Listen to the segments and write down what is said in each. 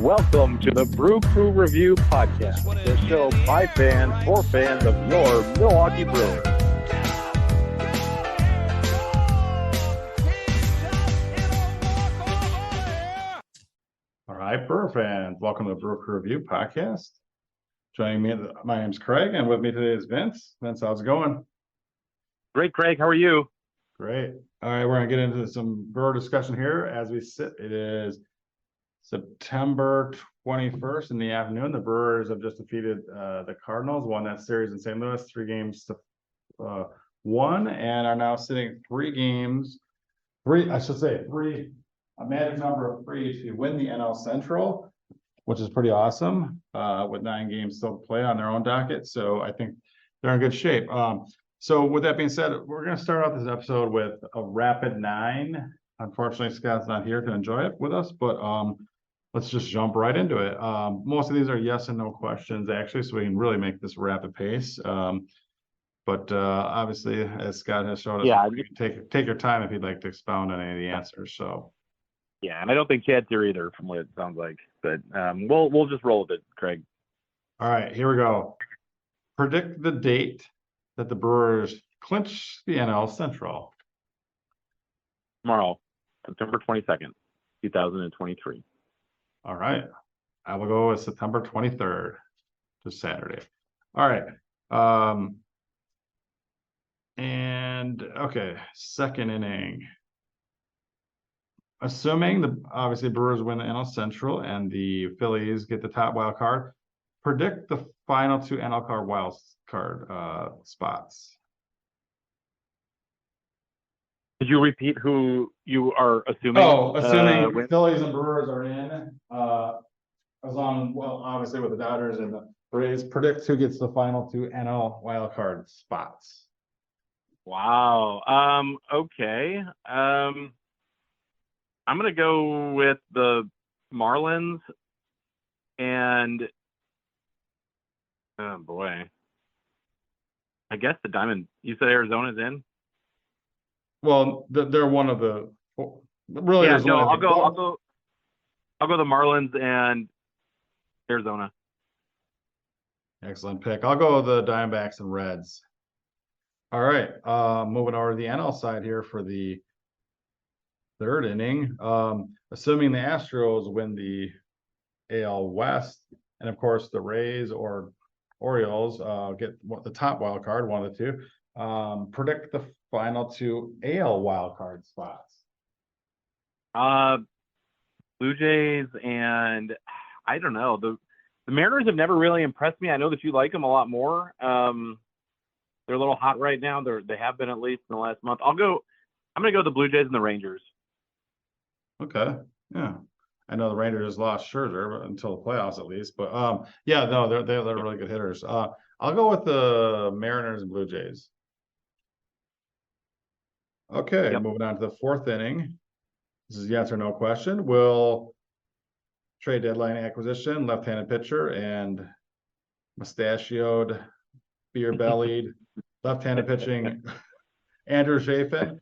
Welcome to the Brew Crew Review Podcast, the show by fans for fans of your Milwaukee Brewers. All right, Brewer fans, welcome to the Brew Crew Review Podcast. Joining me, my name's Craig, and with me today is Vince. Vince, how's it going? Great, Craig. How are you? Great. All right, we're going to get into some brewer discussion here as we sit. It is September 21st in the afternoon. The Brewers have just defeated the Cardinals, won that series in St. Louis, 3-1, and are now sitting a magic number of three to win the NL Central, which is pretty awesome, with 9 games still to play on their own docket. So I think they're in good shape. So with that being said, we're going to start off this episode with a rapid 9. Unfortunately, Scott's not here to enjoy it with us, but let's just jump right into it. Most of these are yes and no questions, actually, so we can really make this rapid pace. But obviously, as Scott has shown us, you can take your time if you'd like to expound on any of the answers. So, yeah, and I don't think Chad's here either, from what it sounds like. But we'll just roll with it, Craig. All right, here we go. Predict the date that the Brewers clinch the NL Central. Tomorrow, September 22nd, 2023. All right. I will go with September 23rd, just Saturday. All right. And okay, second inning. Assuming obviously Brewers win the NL Central and the Phillies get the top wild card, predict the final 2 NL card wild card spots. Did you repeat who you are assuming? Assuming Phillies and Brewers are in, obviously with the Dodgers and the Braves, predict who gets the final 2 NL wild card spots. Wow. Okay. I'm gonna go with the Marlins, and oh boy, I guess the Diamond. You said Arizona's in. Well, they're one of the really. Yeah, no, I'll go the Marlins and Arizona. Excellent pick. I'll go the Diamondbacks and Reds. All right, moving over to the NL side here for the third inning. Assuming the Astros win the AL West, and of course the Rays or Orioles get the top wild card, one of the two. Predict the final 2 AL wild card spots. Blue Jays, and I don't know. The Mariners have never really impressed me. I know that you like them a lot more. They're a little hot right now. They have been, at least in the last month. I'm gonna go the Blue Jays and the Rangers. Okay. Yeah. I know the Rangers lost Scherzer until the playoffs at least, but yeah, no, they're really good hitters. I'll go with the Mariners and Blue Jays. Okay, Yep. Moving on to the fourth inning. This is yes or no question. Will trade deadline acquisition, left-handed pitcher, and mustachioed, beer-bellied, left-handed pitching Andrew Chafin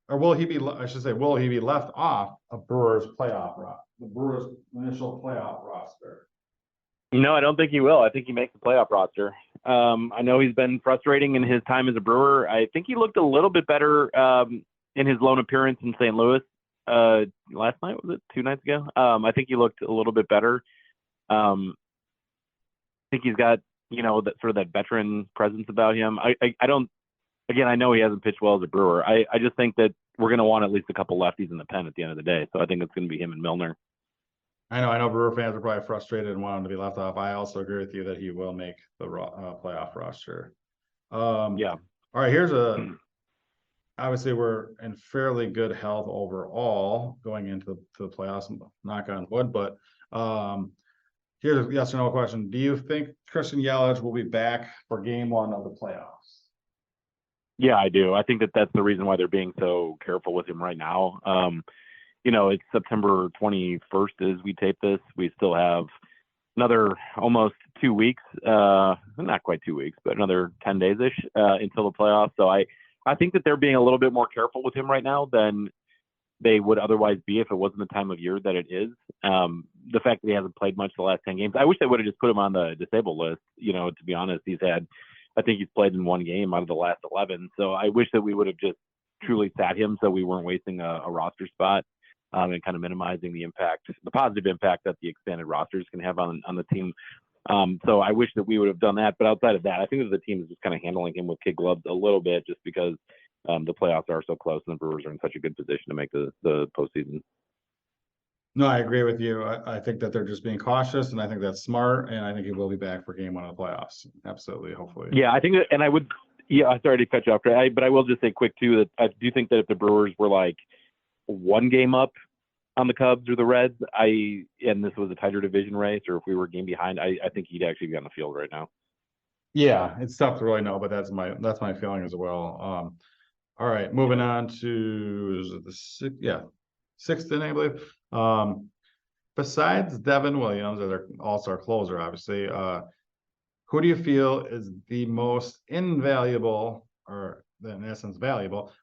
will he be left off of Brewers the Brewers initial playoff roster? No, I don't think he will. I think he makes the playoff roster. I know he's been frustrating in his time as a Brewer. I think he looked a little bit better in his lone appearance in St. Louis last night. Was it 2 nights ago? I think he looked a little bit better. I think he's got, that sort of that veteran presence about him. I don't. Again, I know he hasn't pitched well as a Brewer. I just think that we're going to want at least a couple lefties in the pen at the end of the day. So I think it's going to be him and Milner. I know Brewer fans are probably frustrated and want him to be left off. I also agree with you that he will make the playoff roster. Yeah. All right, obviously we're in fairly good health overall going into the playoffs, knock on wood, but here's a yes or no question. Do you think Christian Yelich will be back for game 1 of the playoffs? Yeah, I do. I think that that's the reason why they're being so careful with him right now. It's September 21st as we tape this. We still have another almost 2 weeks, not quite 2 weeks, but another 10 days-ish until the playoffs. So I think that they're being a little bit more careful with him right now than they would otherwise be if it wasn't the time of year that it is. The fact that he hasn't played much the last 10 games, I wish they would have just put him on the disabled list. To be honest, I think he's played in one game out of the last 11. So I wish that we would have just truly sat him so we weren't wasting a roster spot, and kind of minimizing the positive impact that the expanded rosters can have on the team. So I wish that we would have done that. But outside of that, I think that the team is just kind of handling him with kid gloves a little bit, just because the playoffs are so close and the Brewers are in such a good position to make the postseason. No, I agree with you. I think that they're just being cautious, and I think that's smart. And I think he will be back for game 1 of the playoffs. Absolutely, hopefully. Yeah, I think that, and I would. Yeah, sorry to cut you off, but I will just say quick too that I do think that if the Brewers were like one game up on the Cubs or the Reds, and this was a tighter division race, or if we were a game behind, I think he'd actually be on the field right now. Yeah, it's tough to really know, but that's my feeling as well. All right, moving on to the sixth inning, I believe. Besides Devin Williams, as our all-star closer, obviously, who do you feel is the most invaluable, or in essence valuable,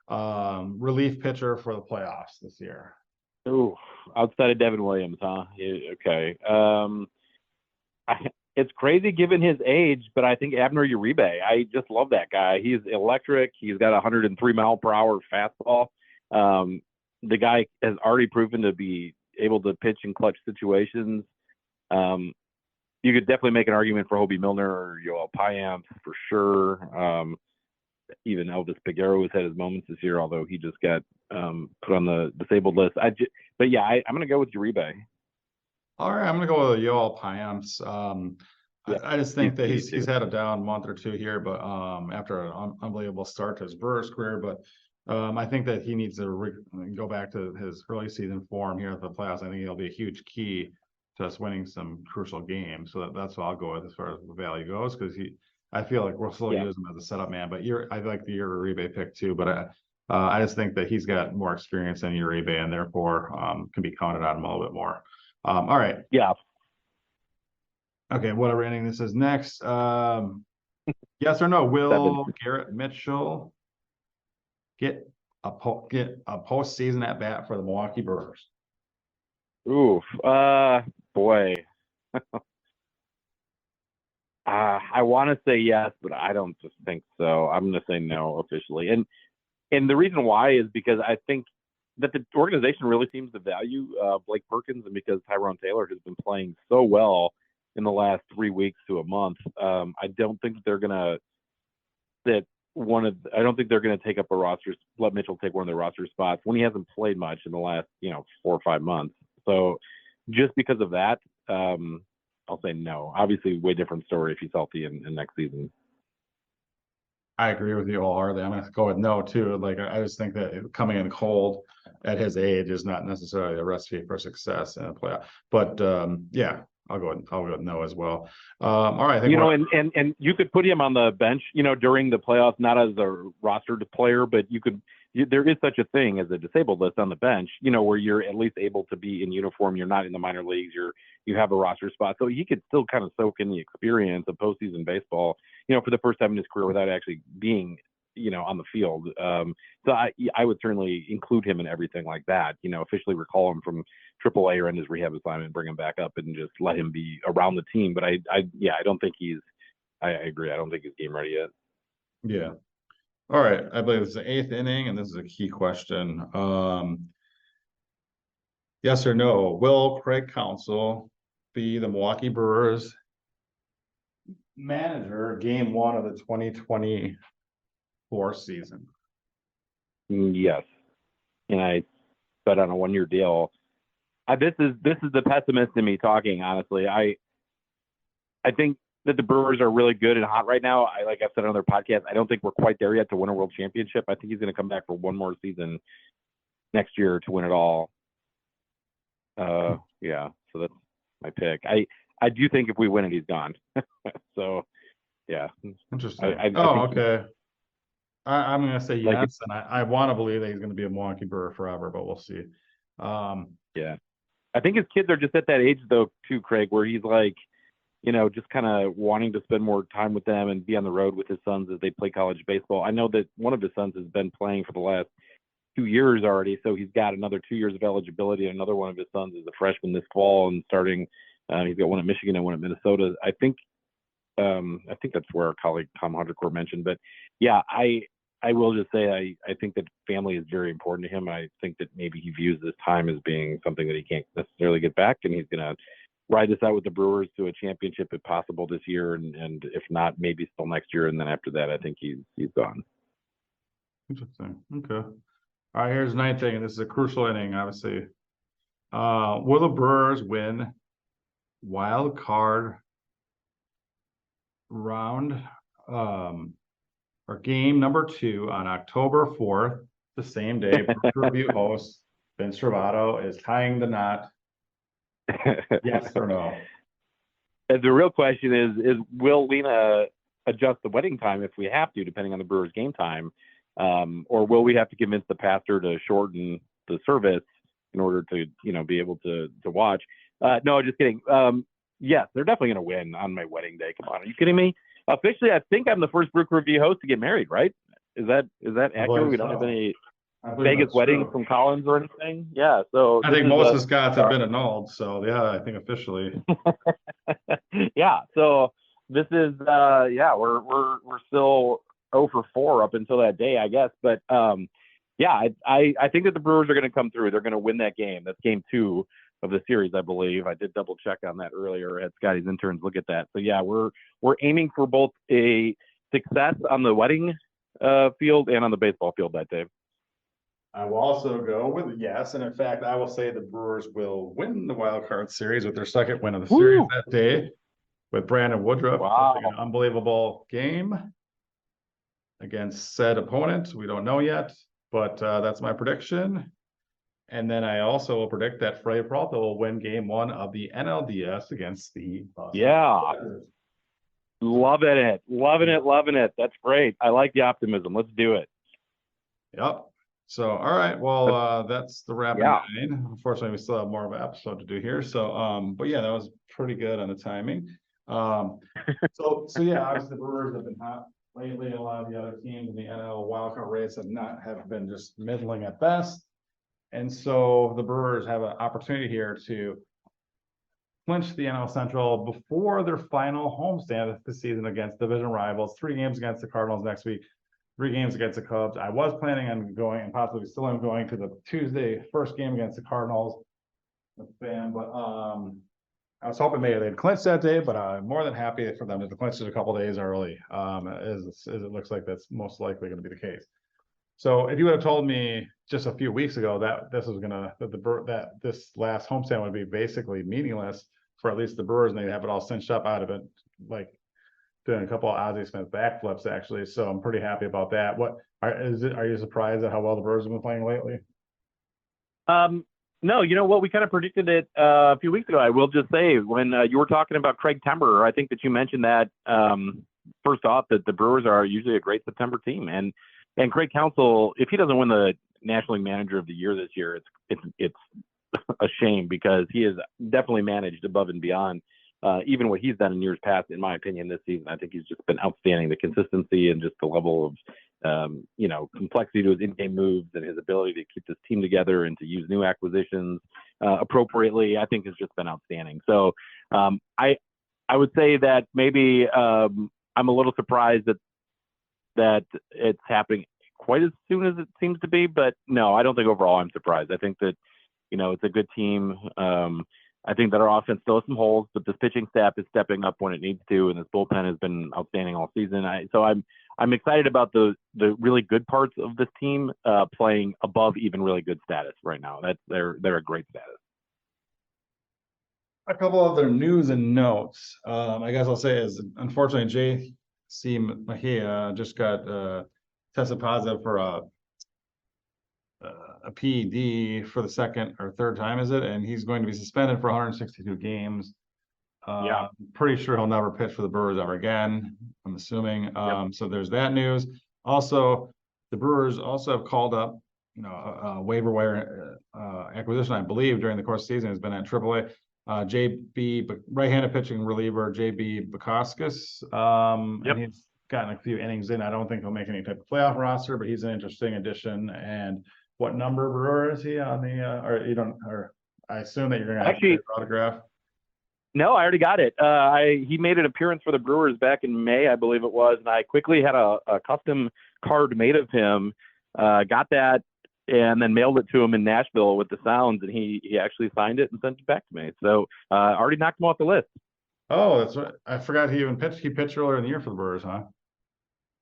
relief pitcher for the playoffs this year? Ooh, outside of Devin Williams, huh? Yeah, okay. It's crazy given his age, but I think Abner Uribe. I just love that guy. He's electric. He's got a 103-mile-per-hour fastball. The guy has already proven to be able to pitch in clutch situations. You could definitely make an argument for Hobie Milner or Yoel Payamps for sure. Even Elvis Peguero has had his moments this year, although he just got put on the disabled list. I'm going to go with Uribe. All right, I'm going to go with Yoel Payamps. I just think that he's had a down month or two here, but after an unbelievable start to his Brewers career, but I think that he needs to go back to his early season form here at the playoffs. I think he'll be a huge key to us winning some crucial games. So that's what I'll go with as far as the value goes, because I feel like we'll still use him as a setup man. But I like the Uribe pick too, but I just think that he's got more experience than Uribe, and therefore can be counted on him a little bit more. All right. Yeah. Okay, whatever inning this is next. Yes or no? Will Garrett Mitchell get a postseason at bat for the Milwaukee Brewers? Oof, boy. I want to say yes, but I don't just think so. I'm going to say no officially, and the reason why is because I think that the organization really seems to value Blake Perkins, and because Tyrone Taylor has been playing so well in the last 3 weeks to a month. I don't think they're gonna take up a roster, let Mitchell take one of their roster spots when he hasn't played much in the last 4 or 5 months. So just because of that, I'll say no. Obviously, way different story if he's healthy in next season. I agree with you wholeheartedly. I'm going to go with no too. Like, I just think that coming in cold at his age is not necessarily a recipe for success in a playoff. But yeah, I'll go with no as well. All right, I think and you could put him on the bench, during the playoffs, not as a rostered player, but there is such a thing as a disabled list on the bench, where you're at least able to be in uniform. You're not in the minor leagues. You have a roster spot, so he could still kind of soak in the experience of postseason baseball, for the first time in his career without actually being, on the field. So I would certainly include him in everything like that. Officially recall him from AAA or in his rehab assignment, bring him back up, and just let him be around the team. But I don't think I agree. I don't think he's game ready yet. Yeah. All right. I believe it's the 8th inning, and this is a key question. Yes or no? Will Craig Counsell be the Milwaukee Brewers manager game 1 of the 2024 season? Yes. And I bet on a 1-year deal. This is the pessimist in me talking, honestly. I think that the Brewers are really good and hot right now. Like I've said on other podcasts, I don't think we're quite there yet to win a world championship. I think he's going to come back for one more season next year to win it all. Yeah, so that's my pick. I do think if we win it, he's gone. So, yeah. Interesting. Okay. I'm going to say yes, and I want to believe that he's going to be a Milwaukee Brewer forever, but we'll see. Yeah. I think his kids are just at that age, though, too, Craig, where he's like, just kind of wanting to spend more time with them and be on the road with his sons as they play college baseball. I know that one of his sons has been playing for the last 2 years already, so he's got another 2 years of eligibility. And another one of his sons is a freshman this fall and starting. He's got one at Michigan and one at Minnesota. I think that's where our colleague Tom Huntercourt mentioned. But yeah, I will just say I think that family is very important to him. I think that maybe he views this time as being something that he can't necessarily get back, and he's going to ride this out with the Brewers to a championship if possible this year, and if not, maybe still next year. And then after that, I think he's gone. Interesting. Okay. All right, here's the ninth thing, and this is a crucial inning, obviously. Will the Brewers win wild card round or game number 2 on October 4th, the same day? Brew Review host Vince Travato is tying the knot. Yes or no? And the real question is will Lena adjust the wedding time if we have to, depending on the Brewers game time? Or will we have to convince the pastor to shorten the service in order to, be able to watch? No, just kidding. Yes, they're definitely going to win on my wedding day. Come on, are you kidding me? Officially, I think I'm the first Brew Review host to get married, right? Is that accurate? We don't have any Vegas weddings from Collins or anything. Yeah, so I think most of the Scots have been annulled. So yeah, I think officially. Yeah, so this is we're still 0 for 4 up until that day, I guess. But yeah, I think that the Brewers are going to come through. They're going to win that game. That's game 2 of the series, I believe. I did double check on that earlier. I had Scotty's interns look at that. So yeah, we're aiming for both a success on the wedding field and on the baseball field that day. I will also go with yes, and in fact, I will say the Brewers will win the wild card series with their second win of the series that day, with Brandon Woodruff pitching an unbelievable game against said opponent. We don't know yet, but that's my prediction. And then I also will predict that Freddie Peralta will win game 1 of the NLDS against the Bukaskas. Loving it. That's great. I like the optimism. Let's do it. Yep. So, all right. Well, that's the wrap. Yeah. Unfortunately, we still have more of an episode to do here. So, but yeah, that was pretty good on the timing. So yeah, obviously the Brewers have been hot lately. A lot of the other teams in the NL wildcard race have been just middling at best. And so the Brewers have an opportunity here to clinch the NL Central before their final homestand this season against division rivals. 3 games against the Cardinals next week. 3 games against the Cubs. I was planning on going, and possibly still am going, to the Tuesday first game against the Cardinals. But I was hoping maybe they'd clinch that day, but I'm more than happy for them to clinch it a couple days early, as it looks like that's most likely going to be the case. So if you would have told me just a few weeks ago that this last homestand would be basically meaningless for at least the Brewers, and they'd have it all cinched up out of it, like doing a couple of Ozzie Smith backflips, actually. So I'm pretty happy about that. Are you surprised at how well the Brewers have been playing lately? No, you know what? We kind of predicted it a few weeks ago. I will just say, when you were talking about Craig Tember, I think that you mentioned that first off, that the Brewers are usually a great September team, and Craig Counsell, if he doesn't win the National League Manager of the Year this year, it's a shame, because he has definitely managed above and beyond even what he's done in years past. In my opinion, this season, I think he's just been outstanding. The consistency and just the level of complexity to his in-game moves and his ability to keep this team together and to use new acquisitions appropriately, I think has just been outstanding. So I would say that maybe I'm a little surprised that it's happening quite as soon as it seems to be, but no, I don't think overall I'm surprised. I think that, it's a good team. I think that our offense still has some holes, but this pitching staff is stepping up when it needs to, and this bullpen has been outstanding all season. So I'm excited about the really good parts of this team playing above even really good status right now. They're a great status. A couple other news and notes. I guess I'll say is, unfortunately, J.C. Mejia just got tested positive for a PED for the second or third time, is it? And he's going to be suspended for 162 games. I'm pretty sure he'll never pitch for the Brewers ever again, I'm assuming. So there's that news. Also, the Brewers also have called up, a waiver wire acquisition, I believe, during the course of the season has been at AAA. Right-handed pitching reliever JB Bukaskas. And he's gotten a few innings in. I don't think he'll make any type of playoff roster, but he's an interesting addition. And what number Brewer is he on the, or you don't, or I assume that you're going to have to Actually, get his autograph. no, I already got it. He made an appearance for the Brewers back in May, I believe it was, and I quickly had a custom card made of him. Got that, and then mailed it to him in Nashville with the sounds, and he actually signed it and sent it back to me. So already knocked him off the list. Oh, that's what I forgot. He even pitched. He pitched earlier in the year for the Brewers, huh?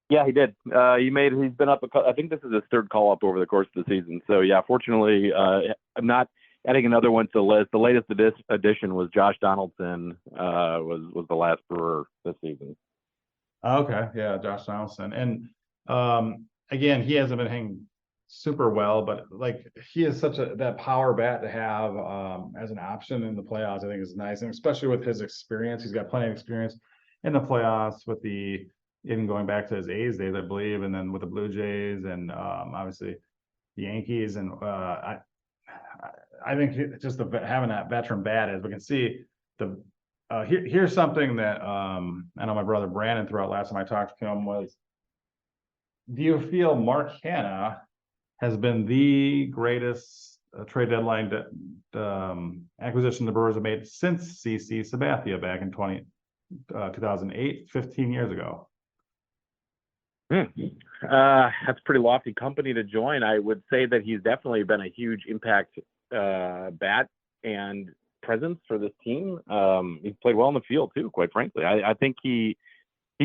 Yeah, he did. He's been up. I think this is his third call up over the course of the season. So yeah, fortunately, I'm not adding another one to the list. The latest addition was Josh Donaldson. Was the last Brewer this season. Okay, yeah, Josh Donaldson, and again, he hasn't been hitting super well, but like he is such that power bat to have as an option in the playoffs. I think is nice, and especially with his experience, he's got plenty of experience in the playoffs with the even going back to his A's days, I believe, and then with the Blue Jays and obviously the Yankees, and I think just having that veteran bat, as we can see, here's something that I know my brother Brandon threw out last time I talked to him was, do you feel Mark Hanna has been the greatest trade deadline acquisition the Brewers have made since CC Sabathia back in 2008, 15 years ago? That's pretty lofty company to join. I would say that he's definitely been a huge impact bat and presence for this team. He's played well in the field too, quite frankly. I think he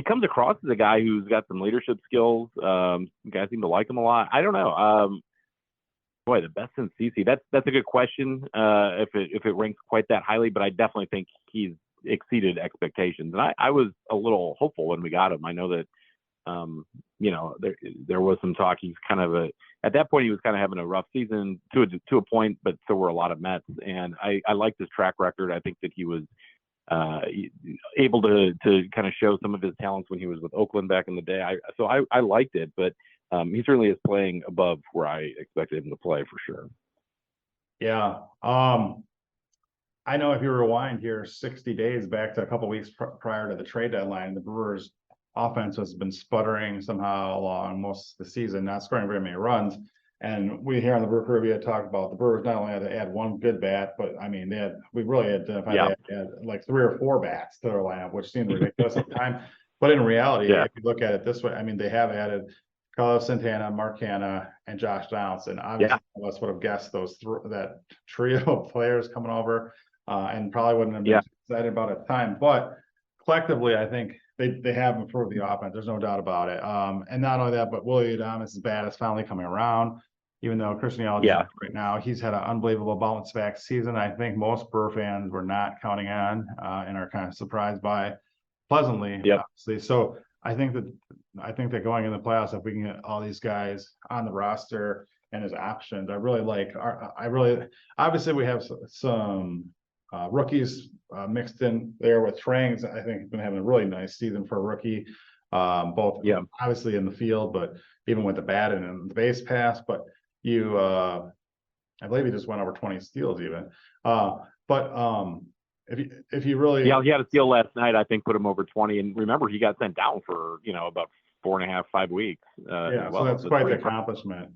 comes across as a guy who's got some leadership skills. Guys seem to like him a lot. I don't know. Boy, the best since CC. That's a good question. If it ranks quite that highly, but I definitely think he's exceeded expectations. And I was a little hopeful when we got him. I know that there was some talk. He's kind of at that point he was kind of having a rough season to a point, but so were a lot of Mets. And I liked his track record. I think that he was able to kind of show some of his talents when he was with Oakland back in the day. I liked it, but he certainly is playing above where I expected him to play for sure. Yeah. I know if you rewind here 60 days back to a couple weeks prior to the trade deadline, the Brewers offense has been sputtering somehow along most of the season, not scoring very many runs. And we here on the Brew Crew, we had talked about the Brewers not only had to add one good bat, but I mean, we really identified they had like 3 or 4 bats to their lineup, which seemed ridiculous at the time. But in reality, if you look at it this way, I mean, they have added Carlos Santana, Mark Hanna, and Josh Donaldson. Obviously, none of us would have guessed that trio of players coming over, and probably wouldn't have been excited about it at the time. But collectively, I think they have improved the offense. There's no doubt about it. And not only that, but Willie Adames' bat is finally coming around. Even though Christian Yelich right now, he's had an unbelievable bounce back season. I think most Brewer fans were not counting on and are kind of surprised by pleasantly, obviously. So I think that going in the playoffs, if we can get all these guys on the roster and as options, I really obviously we have some rookies mixed in there with Trangs. I think he's been having a really nice season for a rookie, both obviously in the field, but even with the bat and in the base pass. But I believe he just went over 20 steals even. If you really, he had a steal last night. I think put him over 20. And remember, he got sent down for about 4.5, 5 weeks. So that's quite the accomplishment.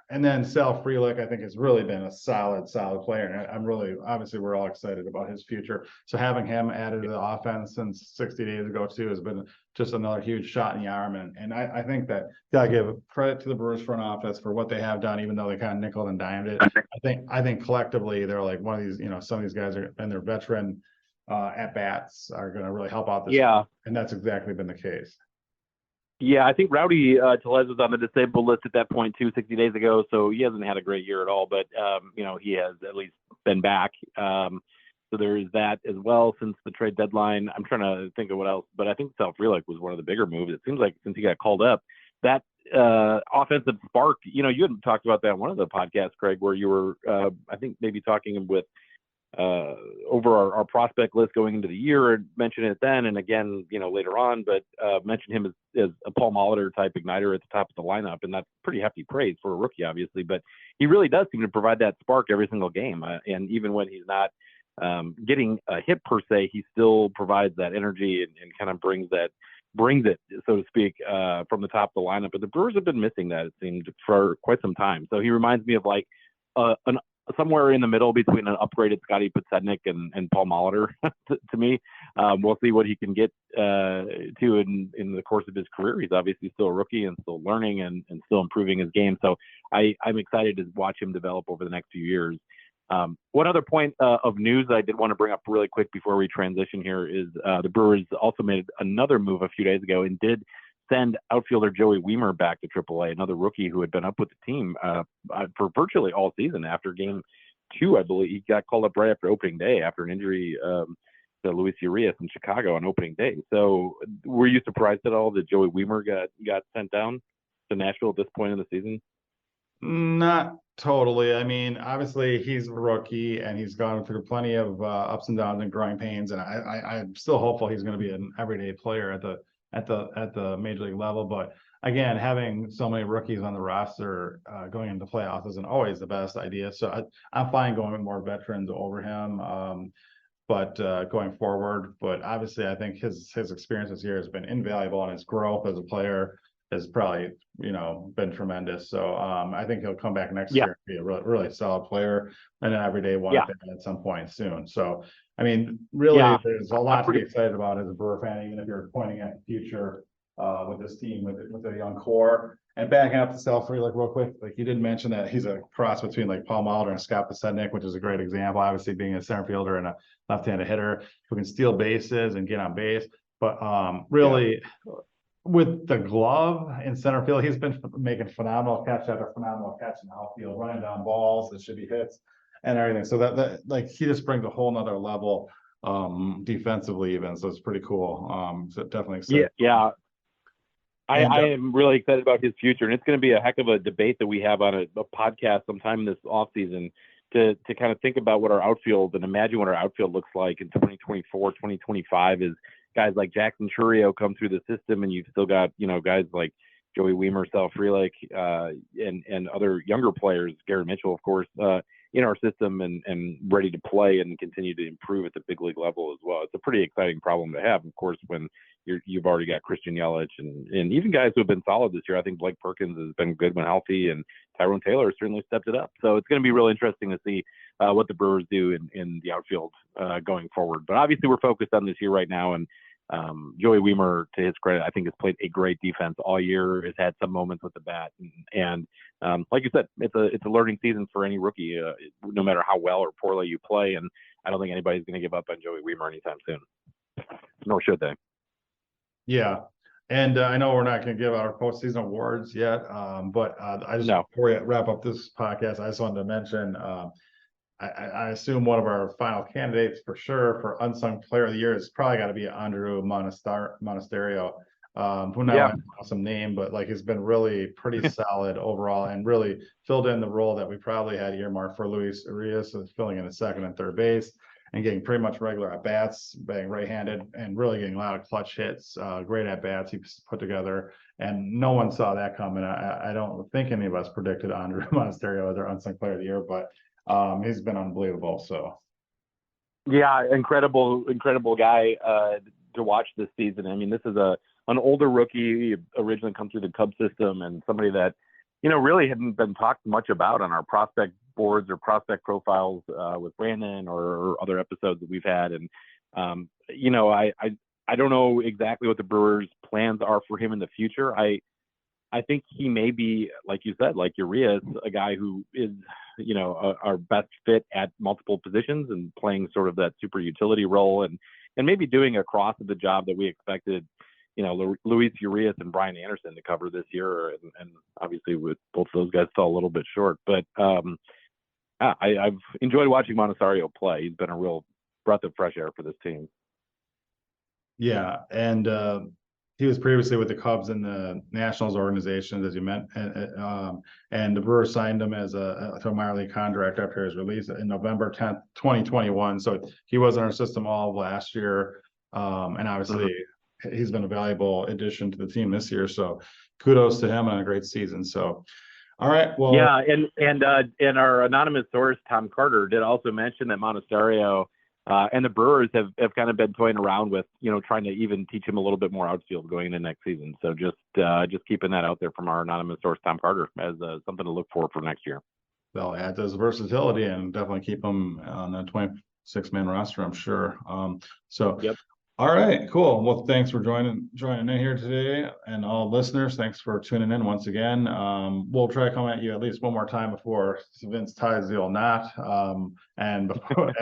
And then Sal Frelick, I think, has really been a solid player. And I'm really, obviously, we're all excited about his future. So having him added to the offense since 60 days ago, too, has been just another huge shot in the arm. And I think that gotta give credit to the Brewers front office for what they have done, even though they kind of nickeled and dimed it. I think collectively they're like one of these, some of these guys and their veteran at bats are going to really help out this. And that's exactly been the case. Yeah, I think Rowdy Tellez was on the disabled list at that point too, 60 days ago. So he hasn't had a great year at all, but he has at least been back. So there is that as well since the trade deadline. I'm trying to think of what else, but I think Sal Frelick was one of the bigger moves. It seems like since he got called up, that offensive spark. You had talked about that in one of the podcasts, Craig, where you were, I think maybe talking with. Over our prospect list going into the year, and mentioned it then and again, later on, but mentioned him as a Paul Molitor type igniter at the top of the lineup, and that's pretty hefty praise for a rookie, obviously. But he really does seem to provide that spark every single game, and even when he's not getting a hit per se, he still provides that energy and kind of brings that brings it, so to speak, from the top of the lineup. But the Brewers have been missing that, it seemed, for quite some time. So he reminds me of like an somewhere in the middle between an upgraded Scotty Podsednik and Paul Molitor to me. We'll see what he can get to in the course of his career. He's obviously still a rookie and still learning and still improving his game. So I'm excited to watch him develop over the next few years. One other point of news I did want to bring up really quick before we transition here is the Brewers also made another move a few days ago and did send outfielder Joey Weimer back to AAA, another rookie who had been up with the team for virtually all season. After game 2, I believe, he got called up right after opening day after an injury to Luis Urias in Chicago on opening day. So were you surprised at all that Joey Weimer got sent down to Nashville at this point in the season? Not totally. I mean, obviously he's a rookie and he's gone through plenty of ups and downs and growing pains, and I'm still hopeful he's going to be an everyday player at the major league level. But again, having so many rookies on the roster going into playoffs isn't always the best idea. So I'm fine going with more veterans over him. But going forward, but obviously I think his experience this year has been invaluable, and his growth as a player has probably, been tremendous. So I think he'll come back next year and be a really solid player and an everyday one at some point soon. So, I mean, really, there's a lot to be excited about as a Brewer fan, even if you're pointing at the future with this team, with a young core. And backing up to Sal-Frelick real quick, like you did mention that he's a cross between like Paul Molitor and Scott Podsednik, which is a great example, obviously being a center fielder and a left-handed hitter who can steal bases and get on base. But really, with the glove in center field, he's been making phenomenal catch after phenomenal catch in the outfield, running down balls that should be hits and everything. So that like he just brings a whole nother level defensively even. So it's pretty cool. So definitely excited. Yeah. I am really excited about his future, and it's going to be a heck of a debate that we have on a podcast sometime this offseason to kind of think about what our outfield and imagine what our outfield looks like in 2024, 2025 is guys like Jackson Churio come through the system, and you've still got, guys like Joey Weimer, Sal-Frelick, and other younger players, Garrett Mitchell, of course, in our system and ready to play and continue to improve at the big league level as well. It's a pretty exciting problem to have, of course, when you've already got Christian Yelich and even guys who have been solid this year. I think Blake Perkins has been good when healthy, and Tyrone Taylor certainly stepped it up. So it's going to be really interesting to see what the Brewers do in the outfield going forward. But obviously we're focused on this year right now, and Joey Weimer, to his credit, I think has played a great defense all year, has had some moments with the bat, and like you said, it's a learning season for any rookie, no matter how well or poorly you play, and I don't think anybody's going to give up on Joey Weimer anytime soon, nor should they. Yeah, and I know we're not going to give our postseason awards yet, but I just before we wrap up this podcast, I just wanted to mention I assume one of our final candidates for sure for unsung player of the year is probably got to be Andrew Monasterio, who now has an awesome name, but like he's been really pretty solid overall and really filled in the role that we probably had earmarked for Luis Urias, filling in at second and third base and getting pretty much regular at bats, being right-handed and really getting a lot of clutch hits, great at bats he's put together, and no one saw that coming. I don't think any of us predicted Andrew Monasterio as our unsung player of the year, but he's been unbelievable. So incredible guy to watch this season. I mean, this is an older rookie. He originally come through the Cubs system, and somebody that really hadn't been talked much about on our prospect boards or prospect profiles with Brandon or other episodes that we've had. And I don't know exactly what the Brewers' plans are for him in the future. I think he may be, like you said, like Urias, a guy who is, our best fit at multiple positions and playing sort of that super utility role and maybe doing a cross of the job that we expected, Luis Urias and Brian Anderson to cover this year. And obviously with both of those guys fell a little bit short, but I've enjoyed watching Monasterio play. He's been a real breath of fresh air for this team. Yeah. And, he was previously with the Cubs in the Nationals organization, as you meant, and the Brewers signed him as to a minor league contract after his release in November 10th, 2021. So he was in our system all of last year, and obviously he's been a valuable addition to the team this year. So kudos to him on a great season. So, all right, well, yeah, and our anonymous source Tom Carter did also mention that Monasterio And the Brewers have kind of been toying around with, trying to even teach him a little bit more outfield going into next season. So just keeping that out there from our anonymous source, Tom Carter, as something to look for next year. They'll add this versatility and definitely keep him on the 26-man roster, I'm sure. Yep. All right, cool. Well, thanks for joining in here today, and all listeners, thanks for tuning in once again. We'll try to come at you at least one more time before Vince ties the old knot. And before,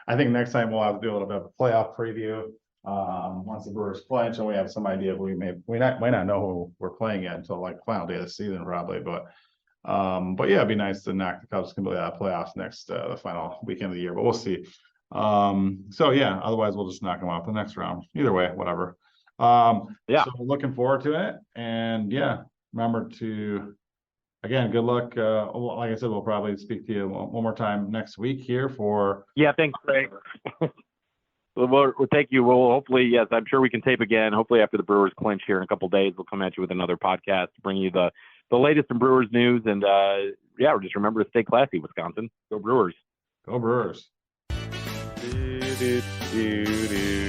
I think next time we'll have to do a little bit of a playoff preview. Once the Brewers clinch, and we have some idea we might not know who we're playing yet until like final day of the season probably, but yeah, it'd be nice to knock the Cubs completely out of playoffs next the final weekend of the year, but we'll see. So yeah, otherwise we'll just knock them off the next round. Either way, whatever. Yeah. So looking forward to it. And yeah, remember to, again, good luck. Like I said, we'll probably speak to you one more time next week here for. Yeah, thanks, Craig. We'll take you. We'll hopefully, yes, I'm sure we can tape again. Hopefully after the Brewers clinch here in a couple of days, we'll come at you with another podcast to bring you the latest in Brewers news. And yeah, just remember to stay classy, Wisconsin. Go Brewers. Go Brewers. Do, do, do, do.